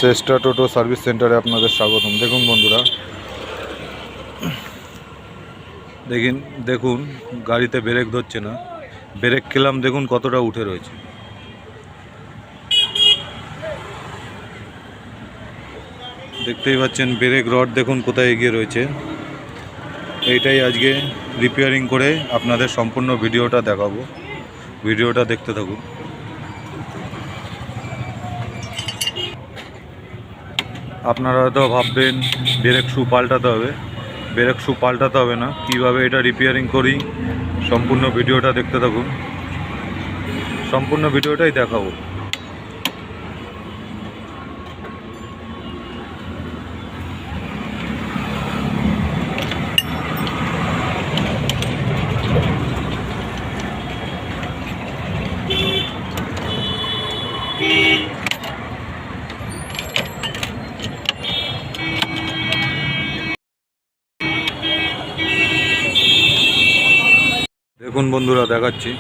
শ্রেষ্ঠা টোটো service সেন্টারে আপনাদের স্বাগতম। দেখুন বন্ধুরা, দেখুন গাড়িতে ব্রেক ধরছে না। ব্রেক খেলাম, দেখুন কতটা উঠে রয়েছে। দেখতেই পাচ্ছেন ব্রেক রড দেখুন কোথায় এগিয়ে রয়েছে। এইটাই আজকে রিপেয়ারিং করে আপনাদের সম্পূর্ণ ভিডিওটা দেখাবো। ভিডিওটা দেখতে থাকুন। আপনারা হয়তো ভাববেন ব্রেক শু পাল্টাতে হবে। ব্রেক শু পাল্টাতে হবে না, কীভাবে এটা রিপেয়ারিং করি সম্পূর্ণ ভিডিওটা দেখতে থাকুন। সম্পূর্ণ ভিডিওটাই দেখাবো। দেখুন বন্ধুরা, দেখাচ্ছি।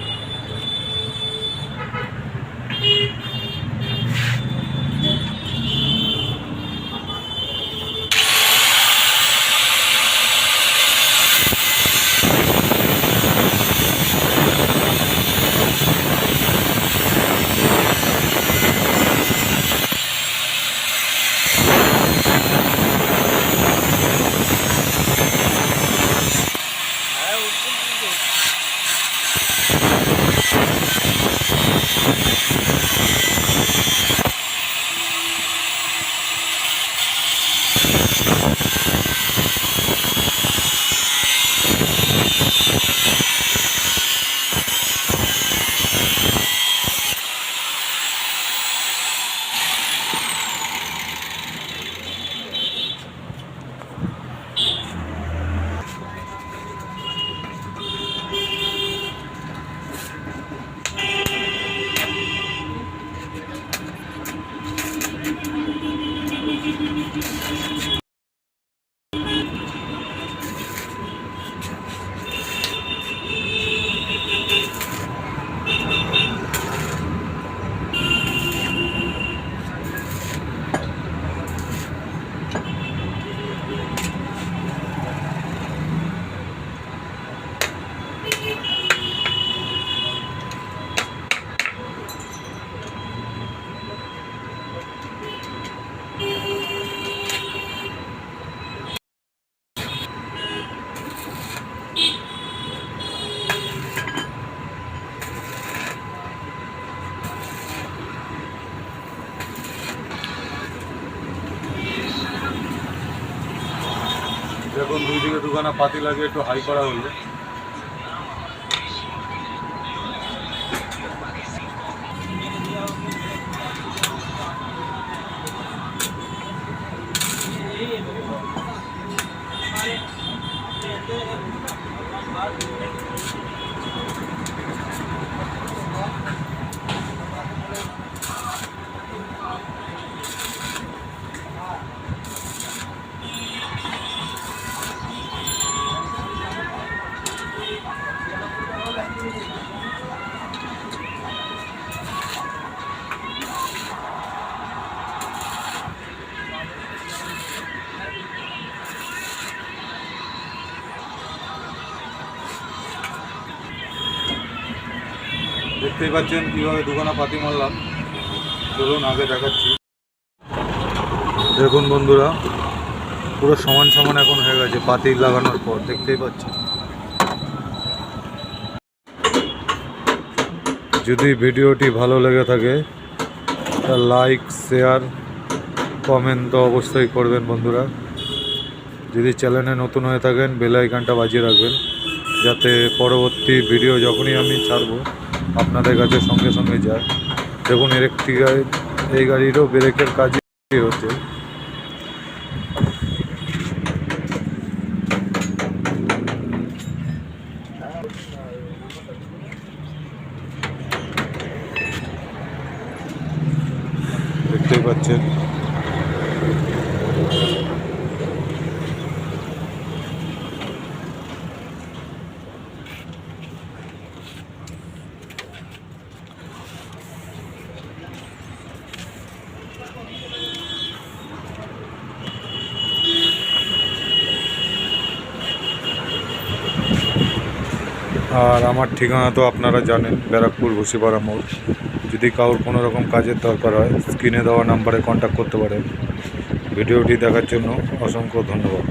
দেখুন দুই দিকে দুখানা পাতি লাগে, একটু হাই করা হলো। দেখতেই পাচ্ছেন কীভাবে দুখানা পাতি মারলাম। চলুন আগে দেখাচ্ছি। দেখুন বন্ধুরা, পুরো সমান সমান এখন হয়ে গেছে পাতি লাগানোর পর, দেখতেই পাচ্ছেন। যদি ভিডিওটি ভালো লেগে থাকে তা লাইক, শেয়ার, কমেন্ট তো অবশ্যই করবেন বন্ধুরা। যদি চ্যানেলে নতুন হয়ে থাকেন বেল আইকনটা বাজিয়ে রাখবেন, যাতে পরবর্তী ভিডিও যখনই আমি ছাড়বো আপনাদের কাছে সঙ্গে সঙ্গে যায়। দেখুন এই গাড়িরও ব্রেকের কাজই হচ্ছে। দেখতেই পাচ্ছেন। আর আমার ঠিকানা তো আপনারা জানেন, ব্যারাকপুর ভুসিপাড়া মোড়। যদি কারোর কোনো রকম কাজের দরকার হয় স্ক্রিনে দেওয়া নাম্বারে কন্ট্যাক্ট করতে পারেন। ভিডিওটি দেখার জন্য অসংখ্য ধন্যবাদ।